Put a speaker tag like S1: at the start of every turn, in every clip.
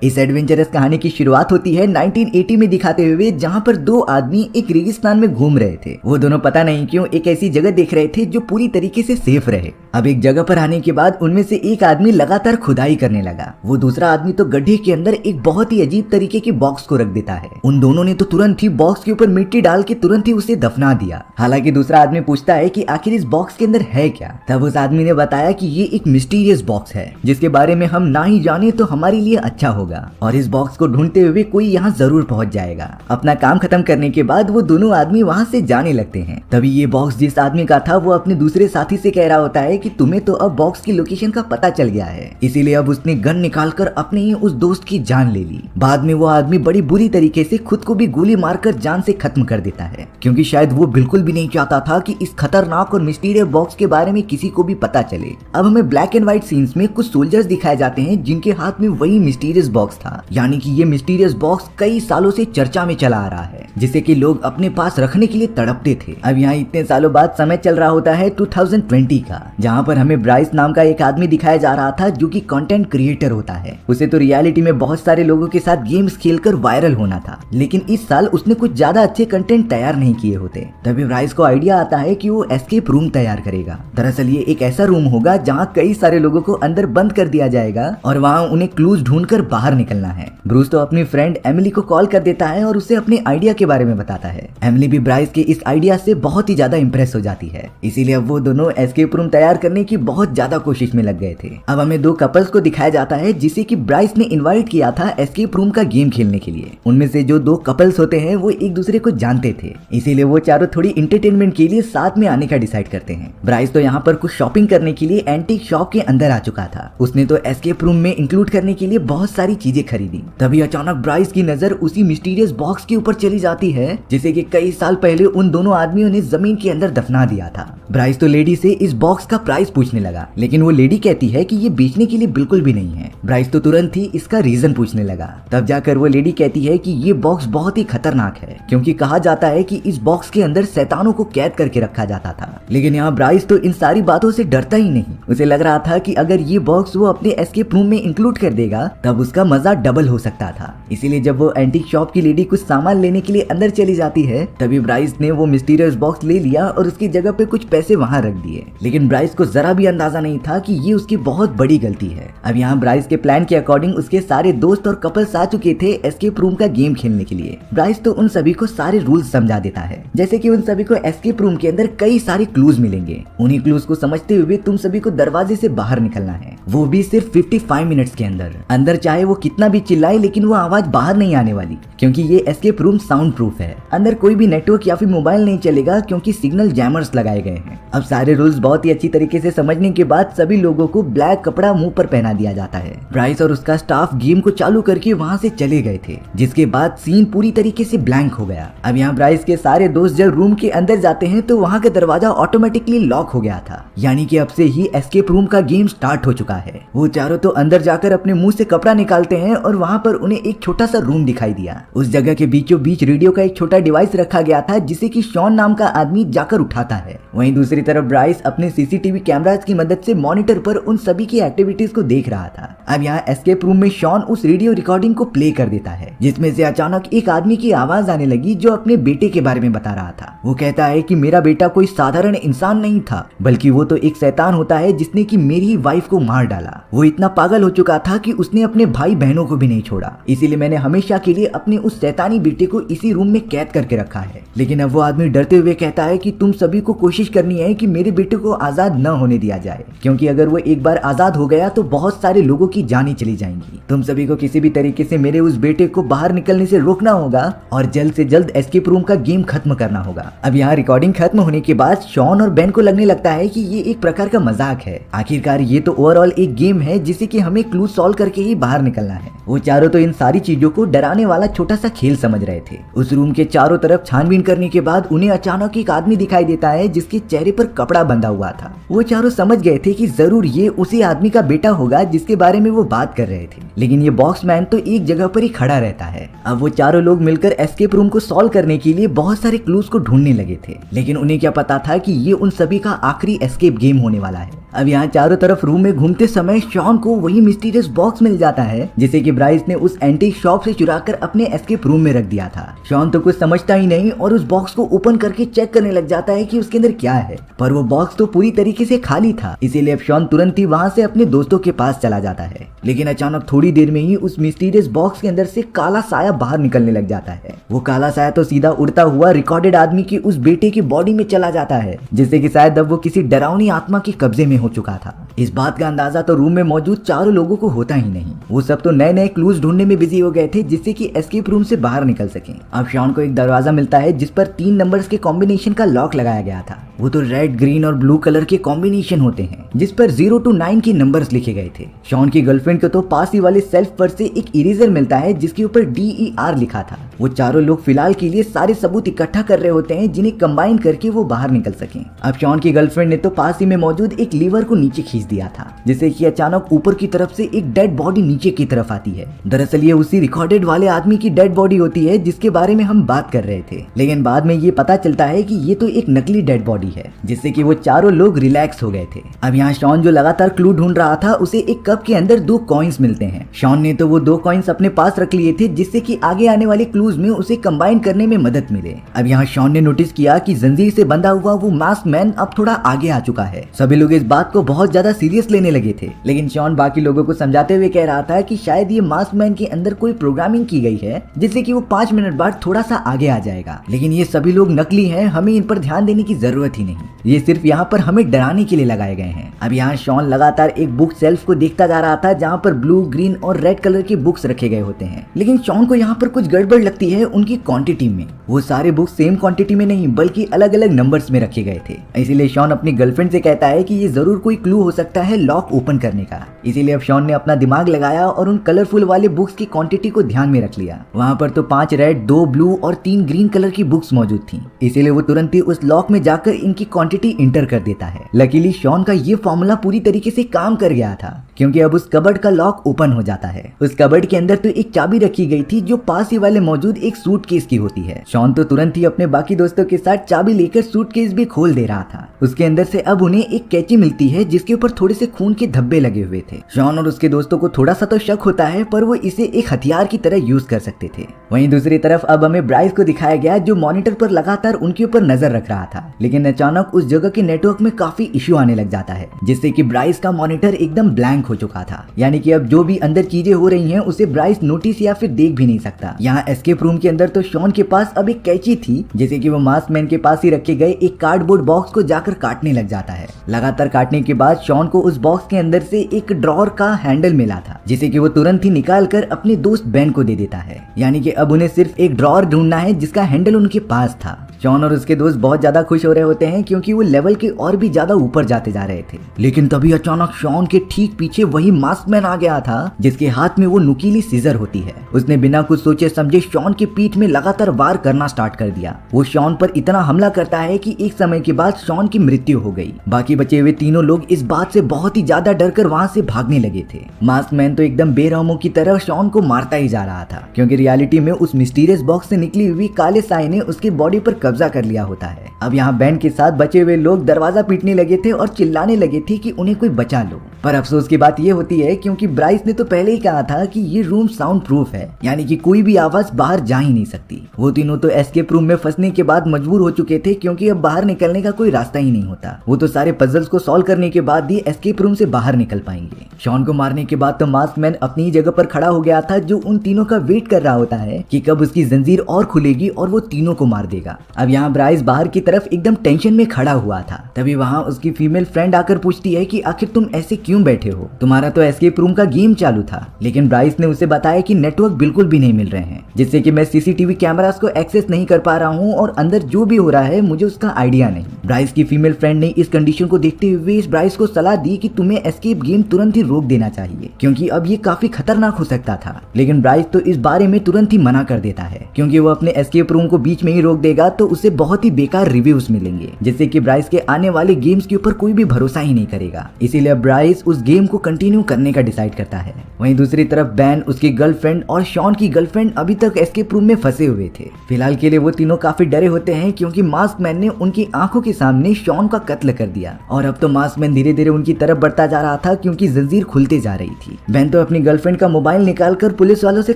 S1: इस एडवेंचरस कहानी की शुरुआत होती है 1980 में दिखाते हुए, जहाँ पर दो आदमी एक रेगिस्तान में घूम रहे थे। वो दोनों पता नहीं क्यों एक ऐसी जगह देख रहे थे जो पूरी तरीके से सेफ रहे। अब एक जगह पर आने के बाद उनमें से एक आदमी लगातार खुदाई करने लगा। वो दूसरा आदमी तो गड्ढे के अंदर एक बहुत ही अजीब तरीके की बॉक्स को रख देता है। उन दोनों ने तो तुरंत ही बॉक्स के ऊपर मिट्टी डाल के तुरंत ही उसे दफना दिया। हालांकि दूसरा आदमी पूछता है कि आखिर इस बॉक्स के अंदर है क्या। तब उस आदमी ने बताया कि ये एक मिस्टीरियस बॉक्स है जिसके बारे में हम ना ही जाने तो हमारे लिए अच्छा होगा, और इस बॉक्स को ढूंढते हुए कोई यहाँ जरूर पहुंच जाएगा। अपना काम खत्म करने के बाद वो दोनों आदमी वहाँ से जाने लगते हैं। तभी ये बॉक्स जिस आदमी का था वो अपने दूसरे साथी से कह रहा होता है कि तुम्हें तो अब बॉक्स की लोकेशन का पता चल गया है, इसीलिए अब उसने गन निकालकर अपने ही उस दोस्त की जान ले ली। बाद में वो आदमी बड़ी बुरी तरीके से खुद को भी गोली मारकर जान से खत्म कर देता है, क्योंकि शायद वो बिल्कुल भी नहीं चाहता था कि इस खतरनाक और मिस्टीरियस बॉक्स के बारे में किसी को भी पता चले। अब हमें ब्लैक एंड व्हाइट सीन्स में कुछ सोल्जर्स दिखाए जाते हैं जिनके हाथ में वही मिस्टीरियस बॉक्स था, यानी कि ये मिस्टीरियस बॉक्स कई सालों से चर्चा में चला आ रहा है, जिसे कि लोग अपने पास रखने के लिए तड़पते थे। अब यहाँ इतने सालों बाद समय चल रहा होता है 2020 का, जहाँ पर हमें ब्राइस नाम का एक आदमी दिखाया जा रहा था जो कि कंटेंट क्रिएटर होता है। उसे तो रियलिटी में बहुत सारे लोगों के साथ गेम्स खेलकर वायरल होना था, लेकिन इस साल उसने कुछ ज्यादा अच्छे कंटेंट तैयार नहीं किए होते। तभी ब्राइस को आइडिया आता है कि वो एस्केप रूम तैयार करेगा। दरअसल ये एक ऐसा रूम होगा जहाँ कई सारे लोगों को अंदर बंद कर दिया जाएगा और वहाँ उन्हें क्लूज ढूंढकर बाहर निकलना है। ब्रूस तो अपनी फ्रेंड एमिली को कॉल कर देता है और उसे अपने आइडिया के बारे में बताता है। एमिली भी ब्राइस के इस आइडिया से बहुत ही ज्यादा इंप्रेस हो जाती है, इसीलिए अब वो दोनों एस्केप रूम तैयार करने की बहुत ज्यादा कोशिश में लग गए थे। अब हमें दो कपल्स को दिखाया जाता है जिसे कि ब्राइस ने इनवाइट किया था एस्केप रूम का गेम खेलने के लिए। उनमें से जो दो कपल्स होते हैं वो एक दूसरे को जानते थे, इसीलिए वो चारों थोड़ी इंटरटेनमेंट के लिए साथ में आने का डिसाइड करते हैं। ब्राइस तो यहाँ पर कुछ शॉपिंग करने के लिए एंटीक शॉप के अंदर आ चुका था। उसने तो एस्केप रूम में इंक्लूड करने के लिए बहुत सारी चीजें खरीदी। तभी अचानक ब्राइस की नजर उसी मिस्टीरियस बॉक्स के ऊपर चली जाती है जिसे कि कई साल पहले उन दोनों आदमियों ने जमीन के अंदर दफना दिया था। ब्राइस तो लेडी से इस बॉक्स का प्राइस पूछने लगा, लेकिन वो लेडी कहती है कि ये बेचने के लिए बिल्कुल भी नहीं है। ब्राइस तो तुरंत ही इसका रीजन पूछने लगा। तब जाकर वो लेडी कहती है कि ये बॉक्स बहुत ही खतरनाक है, क्योंकि कहा जाता है कि इस बॉक्स के अंदर शैतानों को कैद करके रखा जाता था। लेकिन यहाँ ब्राइस तो इन सारी बातों से डरता ही नहीं। उसे लग रहा था कि अगर ये बॉक्स वो अपने एस्केप रूम में इंक्लूड कर देगा तब उसका मजा डबल हो सकता था। इसीलिए जब वो एंटीक शॉप की लेडी कुछ सामान लेने के लिए अंदर चली जाती है, तभी ब्राइस ने वो मिस्टीरियस बॉक्स ले लिया और उसकी जगह पे कुछ पैसे वहाँ रख दिए। लेकिन ब्राइस को जरा भी अंदाजा नहीं था कि ये उसकी बहुत बड़ी गलती है। अब यहाँ ब्राइस के प्लान के अकॉर्डिंग उसके सारे दोस्त और कपल्स आ चुके थे एस्केप रूम का गेम खेलने के लिए। ब्राइस तो उन सभी को सारे रूल्स समझा देता है, जैसे कि उन सभी को एस्केप रूम के अंदर कई सारे क्लूज मिलेंगे। उन्हीं क्लूज को समझते हुए तुम सभी को दरवाजे से बाहर निकलना है, वो भी सिर्फ 55 मिनट्स के अंदर चाहे वो कितना भी चिल्लाए लेकिन वो आवाज बाहर नहीं आने वाली, क्योंकि ये एस्केप रूम साउंड प्रूफ है। अंदर कोई भी नेटवर्क या फिर मोबाइल नहीं चलेगा, क्योंकि सिग्नल जैमर्स लगाए गए हैं। अब सारे रूल्स बहुत ही अच्छी तरीके से समझने के बाद सभी लोगों को ब्लैक कपड़ा मुंह पर पहना दिया जाता है। ब्राइस और उसका स्टाफ गेम को चालू करके वहाँ से चले गए थे, जिसके बाद सीन पूरी तरीके से ब्लैंक हो गया। अब यहाँ ब्राइस के सारे दोस्त जब रूम के अंदर जाते हैं तो वहाँ का दरवाजा ऑटोमेटिकली लॉक हो गया था, यानी कि अब से ही एस्केप रूम का गेम स्टार्ट हो चुका है। वो चारों तो अंदर जाकर अपने मुंह से कपड़ा निकालते हैं और वहाँ पर उन्हें एक छोटा सा रूम दिखाई दिया। उस जगह के बीचों बीच रेडियो का एक छोटा डिवाइस रखा गया था जिसे कि शॉन नाम का आदमी जाकर उठाता है। वहीं दूसरी तरफ ब्राइस अपने सीसीटीवी कैमरास की मदद से मॉनिटर पर उन सभी की एक्टिविटीज को देख रहा था। अब यहाँ एस्केप रूम में शॉन उस रेडियो रिकॉर्डिंग को प्ले कर देता है, जिसमें से अचानक एक आदमी की आवाज आने लगी जो अपने बेटे के बारे में बता रहा था। वो कहता है कि मेरा बेटा कोई साधारण इंसान नहीं था, बल्कि वो तो एक शैतान होता है जिसने कि मेरी वाइफ को मार डाला। वो इतना पागल हो चुका था कि उसने अपने भाई बहनों को भी नहीं छोड़ा, इसीलिए मैंने हमेशा के लिए अपने उस शैतानी बेटे को इसी रूम में कैद करके रखा है। लेकिन अब वो आदमी डरते हुए कहता है कि तुम सभी को कोशिश करनी है कि मेरे बेटे को आजाद न होने दिया जाए, क्योंकि अगर वो एक बार आजाद हो गया तो बहुत सारे लोगों की जानें चली जाएंगी। तुम सभी को किसी भी तरीके से मेरे उस बेटे को बाहर निकलने से रोकना होगा और जल्द से जल्द एस्केप रूम का गेम खत्म करना होगा। अब यहाँ रिकॉर्डिंग खत्म होने के बाद शॉन और बेन को लगने लगता है कि ये एक प्रकार का मजाक है। आखिरकार ये तो ओवरऑल एक गेम है जिसे कि हमें क्लू सॉल्व करके ही बाहर निकलना है। वो चारों तो इन सारी चीजों को डराने वाला छोटा सा खेल समझ रहे थे। उस रूम के चारों तरफ छानबीन करने के बाद उन्हें अचानक एक आदमी दिखाई देता है जिसके चेहरे पर कपड़ा बंधा हुआ था। वो चारों समझ गए थे कि जरूर ये उसी आदमी का बेटा होगा जिसके बारे में वो बात कर रहे थे, लेकिन ये बॉक्समैन तो एक जगह पर ही खड़ा रहता है। अब वो चारों लोग मिलकर एस्केप रूम को सॉल्व करने के लिए बहुत सारे क्लूज को ढूंढने लगे थे, लेकिन उन्हें क्या पता था कि ये उन सभी का आखिरी एस्केप गेम होने वाला है। अब यहाँ चारों तरफ रूम में घूमते समय शॉन को वही मिस्टीरियस बॉक्स मिल जाता है जिसे कि ब्राइस ने उस एंटीक शॉप से चुराकर अपने एस्केप रूम में रख दिया था। शॉन तो कुछ समझता ही नहीं और उस बॉक्स को ओपन करके चेक करने लग जाता है कि उसके अंदर क्या है, पर वो बॉक्स तो पूरी तरीके से खाली था। इसीलिए अब शॉन तुरंत ही वहां से अपने दोस्तों के पास चला जाता है। लेकिन अचानक थोड़ी देर में ही उस मिस्टीरियस बॉक्स के अंदर से काला साया बाहर निकलने लग जाता है। वो काला साया तो सीधा उड़ता हुआ रिकॉर्डेड आदमी की उस बेटे की बॉडी में चला जाता है, जिससे कि शायद अब वो किसी डरावनी आत्मा के कब्जे में हो चुका था। इस बात का अंदाजा तो रूम में मौजूद चारों लोगों को होता ही नहीं। वो सब तो नए नए क्लूज ढूंढने में बिजी हो गए थे जिससे कि एस्केप रूम से बाहर निकल सकें। अब शॉन को एक दरवाजा मिलता है जिस पर 3 नंबर्स के कॉम्बिनेशन का लॉक लगाया गया था। वो तो रेड, ग्रीन और ब्लू कलर के कॉम्बिनेशन होते हैं जिस पर 0 to 9 के नंबर्स लिखे गए थे। शॉन की गर्लफ्रेंड को तो पास ही वाले सेल्फ पर से एक इरेजर मिलता है जिसके ऊपर DER लिखा था। वो चारों लोग फिलहाल के लिए सारे सबूत इकट्ठा कर रहे होते हैं जिन्हें कंबाइन करके वो बाहर निकल सकें। अब शॉन की गर्लफ्रेंड ने तो पास ही में मौजूद एक लीवर को नीचे खींच दिया था, जिससे कि अचानक ऊपर की तरफ से एक डेड बॉडी नीचे की तरफ आती है। दरअसल ये उसी रिकॉर्डेड वाले आदमी की डेड बॉडी होती है जिसके बारे में हम बात कर रहे थे। लेकिन बाद में ये पता चलता है कि ये तो एक नकली डेड बॉडी है, जिससे कि वो चारों लोग रिलैक्स हो गए थे। अब यहाँ शॉन जो लगातार क्लू ढूंढ रहा था उसे एक कप के अंदर 2 कॉइन्स मिलते हैं। शॉन ने तो वो 2 कॉइन्स अपने पास रख लिए थे जिससे कि आगे आने वाले क्लूज में उसे कंबाइन करने में मदद मिले। अब यहाँ शॉन ने नोटिस किया कि जंजीर से बंधा हुआ वो मास्क मैन अब थोड़ा आगे आ चुका है। सभी लोग इस बात को बहुत ज्यादा सीरियस लेने लगे थे, लेकिन शॉन बाकी लोगों को समझाते हुए कह रहा था कि शायद ये मास्क मैन के अंदर कोई प्रोग्रामिंग की गई है जिससे कि वो 5 मिनट बाद थोड़ा सा आगे आ जाएगा। लेकिन ये सभी लोग नकली हैं, हमें इन पर ध्यान देने की जरूरत ही नहीं, ये सिर्फ यहाँ पर हमें डराने के लिए लगाए गए हैं। अब यहाँ शॉन लगातार एक बुक शेल्फ को देखता जा रहा था जहाँ पर ब्लू, ग्रीन और रेड कलर के बुक्स रखे गए होते हैं। लेकिन शॉन को यहाँ पर कुछ गड़बड़ लगती है उनकी क्वांटिटी में। वो सारे बुक्स सेम क्वांटिटी में नहीं बल्कि अलग अलग नंबर्स में रखे गए थे। इसीलिए शॉन अपनी गर्लफ्रेंड से कहता है कि ये जरूर कोई क्लू हो सकता है लॉक ओपन करने का। इसीलिए अब शॉन ने अपना दिमाग लगाया और उन कलरफुल वाले बुक्स की क्वांटिटी को ध्यान में रख लिया। वहाँ पर तो 5 रेड, 2 ब्लू और 3 ग्रीन कलर की बुक्स मौजूद थी। इसीलिए वो तुरंत ही उस लॉक में जाकर इनकी क्वांटिटी इंटर कर देता है। लकीली शॉन का ये फॉर्मूला पूरी तरीके से काम कर गया था, क्योंकि अब उस कबर्ड का लॉक ओपन हो जाता है। उस कबर्ड के अंदर तो एक चाबी रखी गई थी जो पास ही वाले मौजूद एक सूटकेस की होती है। शॉन तो तुरंत ही अपने बाकी दोस्तों के साथ चाबी लेकर सूटकेस भी खोल दे रहा था। उसके अंदर से अब उन्हें एक कैंची मिलती है जिसके ऊपर थोड़े से खून के धब्बे लगे हुए थे। शॉन और उसके दोस्तों को थोड़ा सा तो शक होता है, पर वो इसे एक हथियार की तरह यूज कर सकते थे। वहीं दूसरी तरफ अब हमें ब्राइस को दिखाया गया जो मॉनिटर पर लगातार उनके ऊपर नजर रख रहा था। लेकिन अचानक उस जगह के नेटवर्क में काफी इश्यू आने लग जाता है, जिससे कि ब्राइस का मॉनिटर एकदम ब्लैंक हो चुका था। यानी कि अब जो भी अंदर चीजें हो रही हैं उसे ब्राइस नोटिस या फिर देख भी नहीं सकता। यहाँ एस्केप रूम के अंदर तो शॉन के पास अब एक कैंची थी, जैसे कि वो मास्क मैन के पास ही रखे गए एक कार्डबोर्ड बॉक्स को जाकर काटने लग जाता है। लगातार काटने के बाद शॉन को उस बॉक्स के अंदर से एक ड्रॉर का हैंडल मिला था, जिसे कि वो तुरंत ही निकाल कर अपने दोस्त बेन को दे देता है। यानी कि अब उन्हें सिर्फ एक ड्रॉर ढूंढना है जिसका हैंडल उनके पास था। शॉन और उसके दोस्त बहुत ज्यादा खुश हो रहे होते हैं क्योंकि वो लेवल के और भी ज्यादा ऊपर जाते जा रहे थे। लेकिन तभी अचानक शॉन के ठीक पीछे वही मास्कमैन आ गया था जिसके हाथ में वो नुकीली सीजर होती है। उसने बिना कुछ सोचे समझे शॉन के पीठ में लगातार वार करना स्टार्ट कर दिया। वो शॉन पर इतना हमला करता है कि एक समय के बाद शॉन की मृत्यु हो गई। बाकी बचे हुए तीनों लोग इस बात से बहुत ही ज्यादा डरकर वहां से भागने लगे थे। मास्कमैन तो एकदम बेरहमों की तरह शॉन को मारता ही जा रहा था, क्योंकि रियलिटी में उस मिस्टीरियस बॉक्स से निकली हुई काले साए ने उसकी बॉडी पर कब्जा कर लिया होता है। अब यहाँ बैंड के साथ बचे हुए लोग दरवाजा पीटने लगे थे और चिल्लाने लगे थे कि उन्हें कोई बचा लो। पर अफसोस की बात ये होती है क्योंकि ब्राइस ने तो पहले ही कहा था कि ये रूम साउंड प्रूफ है, यानी कि कोई भी आवाज बाहर जा ही नहीं सकती। वो तीनों तो एस्केप रूम में फंसने के बाद मजबूर हो चुके थे क्योंकि अब बाहर निकलने का कोई रास्ता ही नहीं होता। वो तो सारे पजल्स को सॉल्व करने के बाद ही एस्केप रूम से बाहर निकल पाएंगे। शॉन को मारने के बाद तो मास्कमैन अपनी जगह पर खड़ा हो गया था, जो उन तीनों का वेट कर रहा होता है कि कब उसकी जंजीर और खुलेगी और वो तीनों को मार देगा। अब यहाँ ब्राइस बाहर की तरफ एकदम टेंशन में खड़ा हुआ था। तभी वहाँ उसकी फीमेल फ्रेंड आकर पूछती है कि आखिर तुम ऐसे क्यों बैठे हो, तुम्हारा तो एस्केप रूम का गेम चालू था। लेकिन ब्राइस ने उसे बताया कि नेटवर्क बिल्कुल भी नहीं मिल रहे हैं, जिससे कि मैं सीसीटीवी कैमरास को एक्सेस नहीं कर पा रहा हूँ और अंदर जो भी हो रहा है मुझे उसका आइडिया नहीं। ब्राइस की फीमेल फ्रेंड ने इस कंडीशन को देखते हुए इस ब्राइस को सलाह दी कि तुम्हें एस्केप गेम तुरंत ही रोक देना चाहिए, क्योंकि अब ये काफी खतरनाक हो सकता था। लेकिन ब्राइस तो इस बारे में तुरंत ही मना कर देता है, क्योंकि वो अपने एस्केप रूम को बीच में ही रोक देगा तो तो उसे बहुत ही बेकार रिव्यूज मिलेंगे, जिससे कि ब्राइस के आने वाले गेम्स के ऊपर कोई भी भरोसा ही नहीं करेगा। इसीलिए ब्राइस उस गेम को कंटिन्यू करने का डिसाइड करता है। वहीं दूसरी तरफ बैन, उसकी गर्लफ्रेंड और शॉन की गर्लफ्रेंड अभी तक एस्केप रूम में फंसे हुए थे। फिलहाल के लिए वो तीनों काफी डरे होते हैं क्योंकि मास्क मैन ने उनकी आंखों के सामने शॉन का कत्ल कर दिया और अब तो मास्क मैन धीरे धीरे उनकी तरफ बढ़ता जा रहा था क्योंकि जंजीर खुलते जा रही थी। बैन तो अपनी गर्लफ्रेंड का मोबाइल निकालकर पुलिस वालों से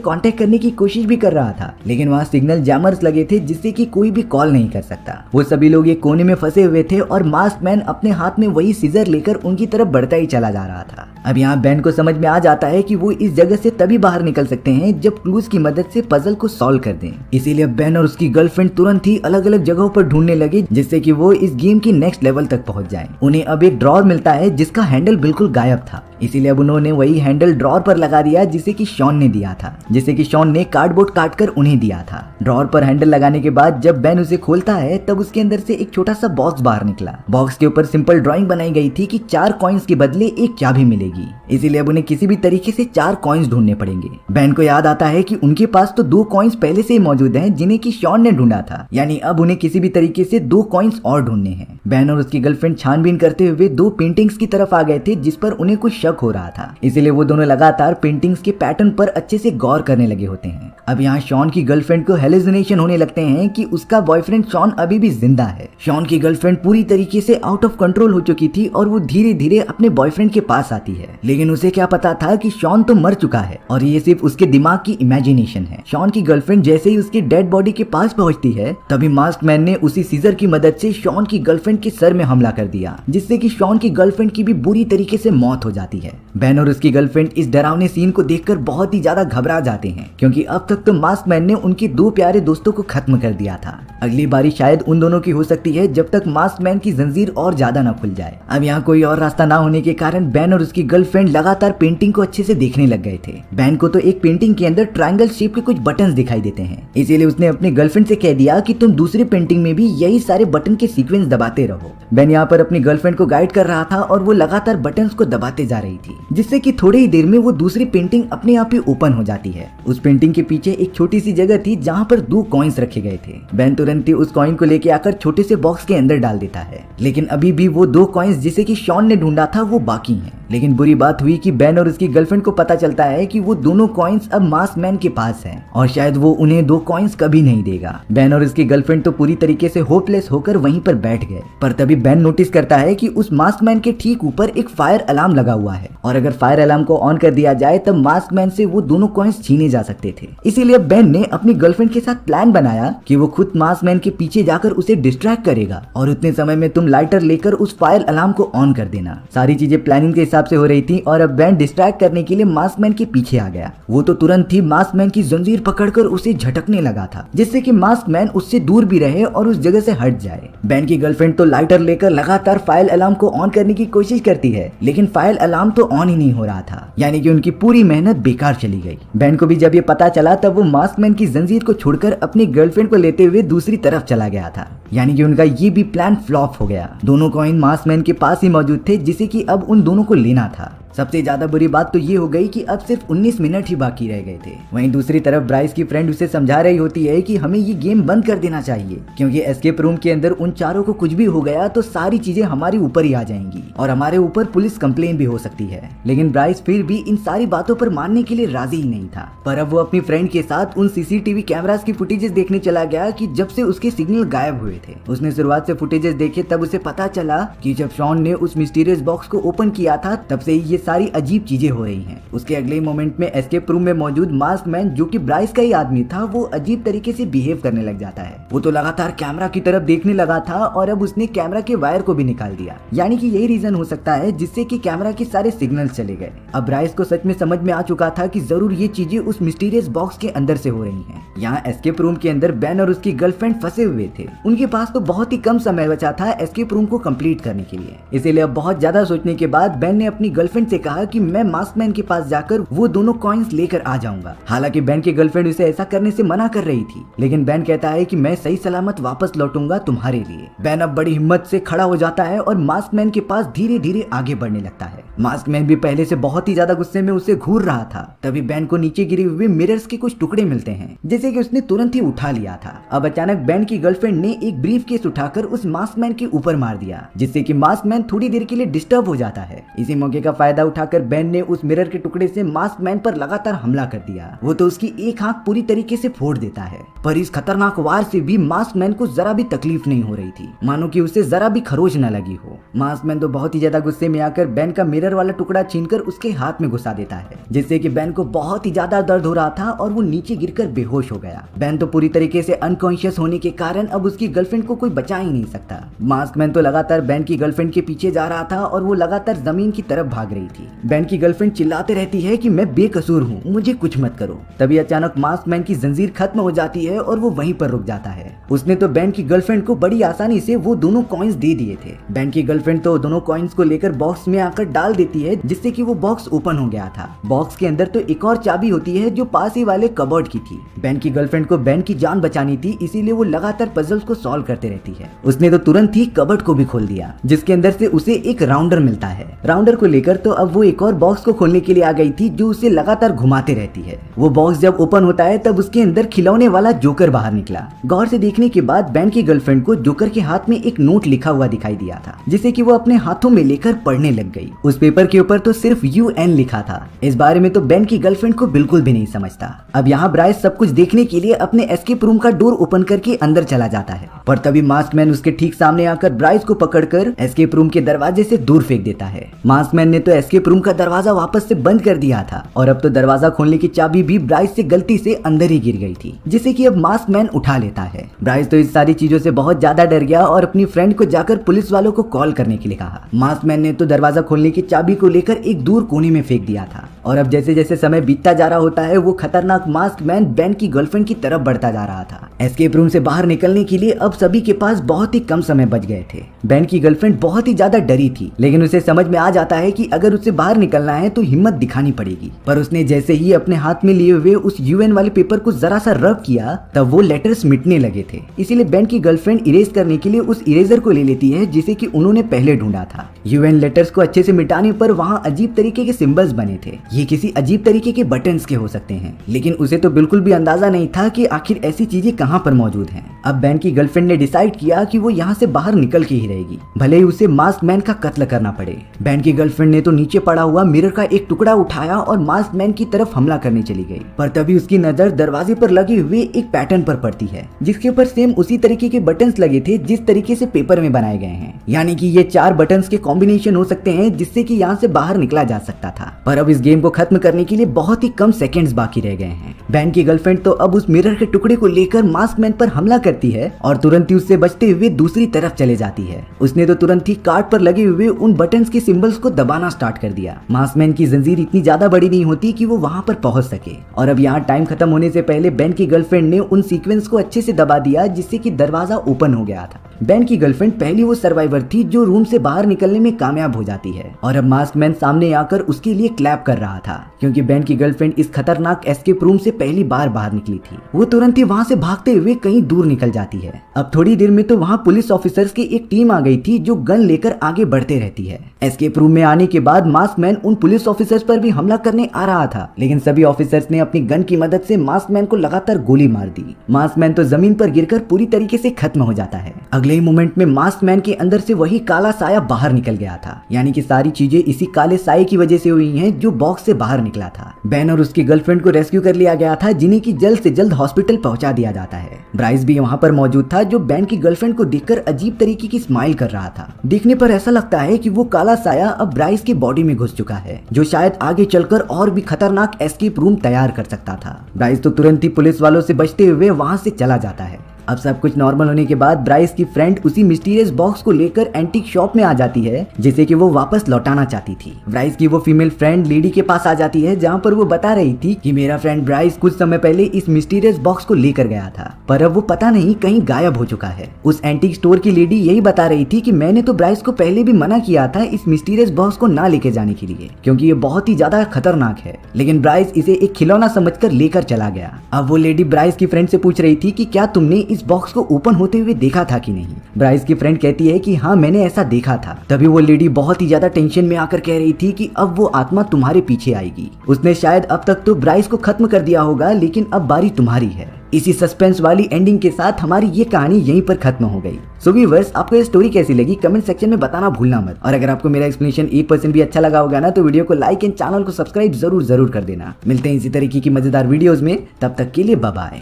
S1: कांटेक्ट करने की कोशिश भी कर रहा था, लेकिन वहाँ सिग्नल जैमर्स लगे थे जिससे कि कोई भी कॉल नहीं कर सकता। वो सभी लोग एक कोने में फंसे हुए थे और मास्क मैन अपने हाथ में वही सीजर लेकर उनकी तरफ बढ़ता ही चला जा रहा था। अब यहाँ बैन को समझ में आ जाता है कि वो इस जगह से तभी बाहर निकल सकते हैं जब क्लूज की मदद से पजल को सॉल्व कर दें। इसीलिए बैन और उसकी गर्लफ्रेंड तुरंत ही अलग अलग जगहों पर ढूंढने लगे जिससे कि वो इस गेम की नेक्स्ट लेवल तक पहुंच जाएं। उन्हें अब एक ड्रॉर मिलता है जिसका हैंडल बिल्कुल गायब था, इसीलिए अब उन्होंने वही हैंडल ड्रॉर पर लगा दिया जिसे कि शॉन ने दिया था, जिसे कि शॉन ने कार्डबोर्ड काट कर उन्हें दिया था। ड्रॉर पर हैंडल लगाने के बाद जब बैन उसे खोलता है तब उसके अंदर से एक छोटा सा बॉक्स बाहर निकला। बॉक्स के ऊपर सिंपल ड्राइंग बनाई गई थी कि 4 कॉइन्स के बदले एक चाबी मिलेगी, इसीलिए अब उन्हें किसी भी तरीके से 4 कॉइन्स ढूंढने पड़ेंगे। बैन को याद आता है कि उनके पास तो 2 कॉइन्स पहले से ही मौजूद हैं जिन्हें कि शॉन ने ढूंढा था, यानी अब उन्हें किसी भी तरीके से 2 कॉइन्स और ढूंढने हैं। बैन और उसकी गर्लफ्रेंड छानबीन करते हुए 2 पेंटिंग्स की तरफ आ गए थे जिस पर उन्हें कुछ शक हो रहा था, इसीलिए वो दोनों लगातार पेंटिंग्स के पैटर्न पर अच्छे से गौर करने लगे होते हैं। अब यहाँ शॉन की गर्लफ्रेंड को हेलुसिनेशन होने लगते हैं कि उसका बॉयफ्रेंड शॉन अभी भी जिंदा है। शॉन की गर्लफ्रेंड पूरी तरीके से आउट ऑफ कंट्रोल हो चुकी थी और वो धीरे धीरे अपने बॉयफ्रेंड के पास आती है, लेकिन उसे क्या पता था कि शॉन तो मर चुका है और ये सिर्फ उसके दिमाग की इमेजिनेशन है। शॉन की गर्लफ्रेंड जैसे ही उसकी डेड बॉडी के पास पहुंचती है तभी मास्क मैन ने उसी सीजर की मदद से शॉन की गर्लफ्रेंड के सर में हमला कर दिया, जिससे कि शॉन की गर्लफ्रेंड की भी बुरी तरीके से मौत हो जाती है। बैन और उसकी गर्लफ्रेंड इस डरावने सीन को देखकर बहुत ही ज्यादा घबरा जाते हैं क्योंकि अब तक तो मास्क मैन ने उनके 2 प्यारे दोस्तों को खत्म कर दिया था। अगली बारी शायद उन दोनों की हो सकती है जब तक मास्क मैन की जंजीर और ज्यादा ना खुल जाए। अब यहाँ कोई और रास्ता ना होने के कारण बैन और उसकी गर्लफ्रेंड लगातार पेंटिंग को अच्छे से देखने लग गए थे। बैन को तो एक पेंटिंग के अंदर ट्रायंगल शेप के कुछ बटन्स दिखाई देते हैं, इसीलिए उसने अपनी गर्लफ्रेंड से कह दिया कि तुम दूसरी पेंटिंग में भी यही सारे बटन के सीक्वेंस दबाते रहो। बैन यहाँ पर अपनी गर्लफ्रेंड को गाइड कर रहा था और वो लगातार बटन्स को दबाते जा रही थी, जिससे कि थोड़ी ही देर में वो दूसरी पेंटिंग अपने आप ही ओपन हो जाती है। उस पेंटिंग के पीछे एक छोटी सी जगह थी जहाँ पर 2 कॉइन्स रखे गए थे। बैन तुरंत ही उस कॉइन को लेके आकर छोटे से बॉक्स के अंदर डाल देता है, लेकिन अभी भी वो 2 कॉइन्स जिसे कि शॉन ने ढूंढा था वो बाकी हैं। लेकिन बुरी बात हुई कि बैन और उसकी गर्लफ्रेंड को पता चलता है कि वो दोनों कॉइन्स अब मास्क मैन के पास हैं और शायद वो उन्हें 2 कॉइन्स कभी नहीं देगा। बैन और उसकी गर्लफ्रेंड तो पूरी तरीके से होपलेस होकर वहीं पर बैठ गए, पर तभी बैन नोटिस करता है कि उस मास्क मैन के ठीक ऊपर एक फायर अलार्म लगा हुआ है और अगर फायर अलार्म को ऑन कर दिया जाए तब मास्क मैन से वो दोनों कॉइन्स छीने जा सकते थे। इसीलिए बैन ने अपनी गर्लफ्रेंड के साथ प्लान बनाया कि वो खुद मास्क मैन के पीछे जाकर उसे डिस्ट्रैक्ट करेगा और उतने समय में तुम लाइटर लेकर उस फायर अलार्म को ऑन कर देना। सारी चीजें प्लानिंग के हिसाब से हो रही थी और अब बैन डिस्ट्रैक्ट करने के लिए मास्क मैन के पीछे आ गया। वो तो तुरंत ही मास्क मैन की जंजीर पकड़कर उसे झटकने लगा था, जिससे कि मास्क मैन उससे दूर भी रहे और उस जगह से हट जाए। बैन की गर्लफ्रेंड तो लाइटर लेकर लगातार फायर अलार्म को ऑन करने की कोशिश करती है, लेकिन फायर अलार्म तो ऑन ही नहीं हो रहा था, यानी कि उनकी पूरी मेहनत बेकार चली गई। बैन को भी जब ये पता चला तब वो मास्क मैन की जंजीर को छोड़कर अपनी गर्लफ्रेंड को लेते हुए दूसरी तरफ चला गया था, यानी कि उनका ये भी प्लान फ्लॉप हो गया। दोनों कॉइन मास्क मैन के पास ही मौजूद थे जिसे कि अब उन दोनों को लेना था। सबसे ज्यादा बुरी बात तो ये हो गई कि अब सिर्फ 19 मिनट ही बाकी रह गए थे। वहीं दूसरी तरफ ब्राइस की फ्रेंड उसे समझा रही होती है कि हमें ये गेम बंद कर देना चाहिए क्योंकि एस्केप रूम के अंदर उन चारों को कुछ भी हो गया तो सारी चीजें हमारे ऊपर ही आ जाएंगी और हमारे ऊपर पुलिस कंप्लेन भी हो सकती है। लेकिन ब्राइस फिर भी इन सारी बातों पर मानने के लिए राजी ही नहीं था, पर अब वो अपनी फ्रेंड के साथ उन सीसीटीवी कैमरास की फुटेजेस देखने चला गया कि जब से उसके सिग्नल गायब हुए थे। उसने शुरुआत से फुटेजेस देखे तब उसे पता चला कि जब शॉन ने उस मिस्टीरियस बॉक्स को ओपन किया था तब से ये सारी अजीब चीजें हो रही हैं। उसके अगले मोमेंट में एस्केप रूम में मौजूद मास्क मैन जो कि ब्राइस का ही आदमी था वो अजीब तरीके से बिहेव करने लग जाता है। वो तो लगातार कैमरा की तरफ देखने लगा था और अब उसने कैमरा के वायर को भी निकाल दिया, यानी कि यही रीजन हो सकता है जिससे कि कैमरा के सारे सिग्नल्स चले गए। अब ब्राइस को सच में समझ में आ चुका था कि जरूर ये चीजें उस मिस्टीरियस बॉक्स के अंदर से हो रही हैं। यहाँ एस्केप रूम के अंदर बैन और उसकी गर्लफ्रेंड फंसे हुए थे। उनके पास तो बहुत ही कम समय बचा था एस्केप रूम को कंप्लीट करने के लिए, इसीलिए अब बहुत ज्यादा सोचने के बाद बैन ने अपनी गर्लफ्रेंड से कहा कि मैं मास्कमैन के पास जाकर वो दोनों कॉइन्स लेकर आ जाऊंगा। हालांकि बेन की गर्लफ्रेंड उसे ऐसा करने से मना कर रही थी, लेकिन बेन कहता है कि मैं सही सलामत वापस लौटूंगा तुम्हारे लिए। बेन अब बड़ी हिम्मत से खड़ा हो जाता है और मास्कमैन के पास धीरे धीरे आगे बढ़ने लगता है। मास्कमैन भी पहले से बहुत ही ज्यादा गुस्से में उसे घूर रहा था। तभी बेन को नीचे गिरे हुए मिरर्स के कुछ टुकड़े मिलते हैं, जैसे कि उसने तुरंत ही उठा लिया था। अब अचानक बेन की गर्लफ्रेंड ने एक ब्रीफ केस उठाकर उस मास्कमैन के ऊपर मार दिया, जिससे कि मास्कमैन थोड़ी देर के लिए डिस्टर्ब हो जाता है। इसी मौके का फायदा उठाकर बेन ने उस मिरर के टुकड़े से मास्कमैन पर लगातार हमला कर दिया। वो तो उसकी एक आंख पूरी तरीके से फोड़ देता है, पर इस खतरनाक वार से भी मास्कमैन को जरा भी तकलीफ नहीं हो रही थी, मानो कि उसे जरा भी खरोच न लगी हो। मास्कमैन तो बहुत ही ज्यादा गुस्से में आकर बेन का मिरर वाला टुकड़ा छीनकर उसके हाथ में घुसा देता है, जिससे कि बेन को बहुत ही ज्यादा दर्द हो रहा था और वो नीचे गिरकर बेहोश हो गया। बेन तो पूरी तरीके से अनकॉन्शियस होने के कारण अब उसकी गर्लफ्रेंड को कोई बचा ही नहीं सकता। मास्कमैन तो लगातार बेन की गर्लफ्रेंड के पीछे जा रहा था और वो लगातार जमीन की तरफ भाग रही थी। बेन की गर्लफ्रेंड चिल्लाते रहती है कि मैं बेकसूर हूँ, मुझे कुछ मत करो। तभी अचानक मास्कमैन की जंजीर खत्म हो जाती है और वो वहीं पर रुक जाता है। उसने तो बेन की गर्लफ्रेंड को बड़ी आसानी से वो दोनों कॉइन्स दे दिए थे। बेन की गर्लफ्रेंड तो दोनों कॉइन्स को लेकर बॉक्स में आकर डाल देती है, जिससे कि वो बॉक्स ओपन हो गया था। बॉक्स के अंदर तो एक और चाबी होती है जो पास ही वाले कबर्ड की थी। बेन की गर्लफ्रेंड को बेन की जान बचानी थी, इसीलिए वो लगातार पजल्स को सॉल्व करते रहती है। उसने तो तुरंत ही कबर्ड को भी खोल दिया, जिसके अंदर से उसे एक राउंडर मिलता है। राउंडर को लेकर तो अब वो एक और बॉक्स को खोलने के लिए आ गई थी, जो उसे लगातार घुमाते रहती है। वो बॉक्स जब ओपन होता है तब उसके अंदर खिलौने वाला जोकर बाहर निकला। गौर से देखने के बाद बेन की गर्लफ्रेंड को जोकर के हाथ में एक नोट लिखा हुआ दिखाई दिया था, जिसे कि वो अपने हाथों में लेकर पढ़ने लग गई। उस पेपर के ऊपर तो सिर्फ UN लिखा था। इस बारे में तो बेन की गर्लफ्रेंड को बिल्कुल भी नहीं समझता। अब यहाँ ब्राइस सब कुछ देखने के लिए अपने एस्केप रूम का डोर ओपन करके अंदर चला जाता है, पर तभी मास्कमैन उसके ठीक सामने आकर ब्राइस को पकड़कर एस्केप रूम के दरवाजे से दूर फेंक देता है। मास्कमैन ने तो एस्केप रूम का दरवाजा वापस से बंद कर दिया था और अब तो दरवाजा खोलने की चाबी भी ब्राइस से गलती से अंदर ही गिर गई थी, जिसे कि अब मास्कमैन उठा लेता है। ब्राइस तो इस सारी चीजों से बहुत ज्यादा डर गया और अपनी फ्रेंड को जाकर पुलिस वालों को कॉल करने के लिए कहा। मास्कमैन ने तो दरवाजा खोलने की चाबी को लेकर एक दूर कोने में फेंक दिया था और अब जैसे जैसे समय बीतता जा रहा होता है, वो खतरनाक मास्कमैन बेन की गर्लफ्रेंड की तरफ बढ़ता जा रहा था। एस्केप रूम से बाहर निकलने के लिए अब सभी के पास बहुत ही कम समय बच गए थे। बेन की गर्लफ्रेंड बहुत ही ज्यादा डरी थी, लेकिन उसे समझ में आ जाता है कि अगर उसे बाहर निकलना है तो हिम्मत दिखानी पड़ेगी। पर उसने जैसे ही अपने हाथ में लिए हुए उस UN वाले पेपर को जरा सा रब किया, तब वो लेटर्स मिटने लगे थे। इसीलिए बेन की गर्लफ्रेंड इरेज करने के लिए उस इरेजर को ले लेती है, जिसे कि उन्होंने पहले ढूंढा था। UN लेटर्स को अच्छे से मिटाने पर वहाँ अजीब तरीके के सिंबल्स बने थे। ये किसी अजीब तरीके के बटन्स के हो सकते हैं, लेकिन उसे तो बिल्कुल भी अंदाजा नहीं था कि आखिर ऐसी चीजें कहाँ पर मौजूद हैं। अब बेन की गर्लफ्रेंड ने डिसाइड किया कि वो यहाँ से बाहर निकल के ही रहेगी, भले ही उसे मास्कमैन का कत्ल करना पड़े। बेन की गर्लफ्रेंड ने तो नीचे पड़ा हुआ मिरर का एक टुकड़ा उठाया और मास्कमैन की तरफ हमला करने चली गई, पर तभी उसकी नजर दरवाजे पर लगे हुए एक पैटर्न पर पड़ती है, जिसके ऊपर सेम उसी तरीके के बटन्स लगे थे जिस तरीके से पेपर में बनाए गए हैं। यानी कि ये 4 बटन्स के कॉम्बिनेशन हो सकते हैं, जिससे कि यहाँ से बाहर निकला जा सकता था। पर अब इस गेम को खत्म करने के लिए बहुत ही कम सेकंड्स बाकी रह गए हैं। बेन की गर्लफ्रेंड तो अब उस मिरर के टुकड़े को लेकर मास्कमैन पर हमला करती है और तुरंत ही उससे बचते हुए दूसरी तरफ चले जाती है। उसने तो तुरंत ही कार्ड पर लगे हुए उन बटन्स के सिंबल्स को दबाना स्टार्ट कर दिया। मास्कमैन की जंजीर इतनी ज्यादा बड़ी नहीं होती कि वो वहां पर पहुंच सके, और अब यहाँ टाइम खत्म होने से पहले बेन की गर्लफ्रेंड ने उन सीक्वेंस को अच्छे से दबा दिया, जिससे कि दरवाजा ओपन हो गया था। बेन की गर्लफ्रेंड पहली वो सर्वाइवर थी जो रूम से बाहर निकलने में कामयाब हो जाती है, और अब मास्कमैन सामने आकर उसके लिए क्लैप कर रहा था, क्योंकि बेन की गर्लफ्रेंड इस खतरनाक एस्केप रूम से पहली बार बाहर निकली थी। वो तुरंत ही वहाँ से भागते हुए कहीं दूर निकल जाती है। अब थोड़ी देर में तो वहाँ पुलिस ऑफिसर्स की एक टीम आ गई थी जो गन लेकर आगे बढ़ते रहती है। एस्केप रूम में आने के बाद मास्कमैन उन पुलिस ऑफिसर्स पर भी हमला करने आ रहा था, लेकिन सभी ऑफिसर्स ने अपनी गन की मदद से मास्कमैन को लगातार गोली मार दी। मास्कमैन तो जमीन पर गिरकर पूरी तरीके से खत्म हो जाता है। अगले ही मोमेंट में मास्कमैन के अंदर से वही काला साया बाहर निकल गया था, यानी कि सारी चीजें इसी काले साये की वजह से हुई हैं जो बॉक्स से बाहर निकला था। बेन और उसकी गर्लफ्रेंड को रेस्क्यू कर लिया गया था, जिन्हें की जल्द से जल्द हॉस्पिटल पहुंचा दिया जाता है। ब्राइस भी वहाँ पर मौजूद था, जो बेन की गर्लफ्रेंड को देखकर अजीब तरीके की स्माइल कर रहा था। देखने पर ऐसा लगता है कि वो काला साया अब ब्राइस की बॉडी में घुस चुका है, जो शायद आगे चलकर और भी खतरनाक एस्केप रूम तैयार कर सकता था। ब्राइस तो तुरंत ही पुलिस वालों से बचते हुए वहाँ से चला जाता है। अब सब कुछ नॉर्मल होने के बाद ब्राइस की फ्रेंड उसी मिस्टीरियस बॉक्स को लेकर एंटीक शॉप में आ जाती है जिसे कि वो वापस लौटाना चाहती थी। ब्राइस की वो फीमेल फ्रेंड लेडी के पास आ जाती है जहाँ पर वो बता रही थी कि मेरा फ्रेंड ब्राइस कुछ समय पहले इस मिस्टीरियस बॉक्स को लेकर गया था, पर अब वो पता नहीं कहीं गायब हो चुका है। उस एंटीक स्टोर की लेडी यही बता रही थी कि मैंने तो ब्राइस को पहले भी मना किया था इस मिस्टीरियस बॉक्स को ना लेके जाने के लिए, क्योंकि ये बहुत ही ज्यादा खतरनाक है, लेकिन ब्राइस इसे एक खिलौना समझकर लेकर चला गया। अब वो लेडी ब्राइस की फ्रेंड से पूछ रही थी कि क्या तुमने इस बॉक्स को ओपन होते हुए देखा था कि नहीं। ब्राइस की फ्रेंड कहती है कि हाँ मैंने ऐसा देखा था। तभी वो लेडी बहुत ही ज्यादा टेंशन में आकर कह रही थी कि अब वो आत्मा तुम्हारे पीछे आएगी। उसने शायद अब तक तो ब्राइस को खत्म कर दिया होगा, लेकिन अब बारी तुम्हारी है। इसी सस्पेंस वाली एंडिंग के साथ हमारी ये कहानी यहीं पर खत्म हो गई। सो व्यूअर्स, आपको ये स्टोरी कैसी लगी कमेंट सेक्शन में बताना भूलना मत। और अगर आपको मेरा एक्सप्लेनेशन 1% भी अच्छा लगा होगा ना तो वीडियो को लाइक एंड चैनल को सब्सक्राइब जरूर कर देना। मिलते हैं इसी तरीके की मजेदार वीडियोस में, तब तक के लिए बाय बाय।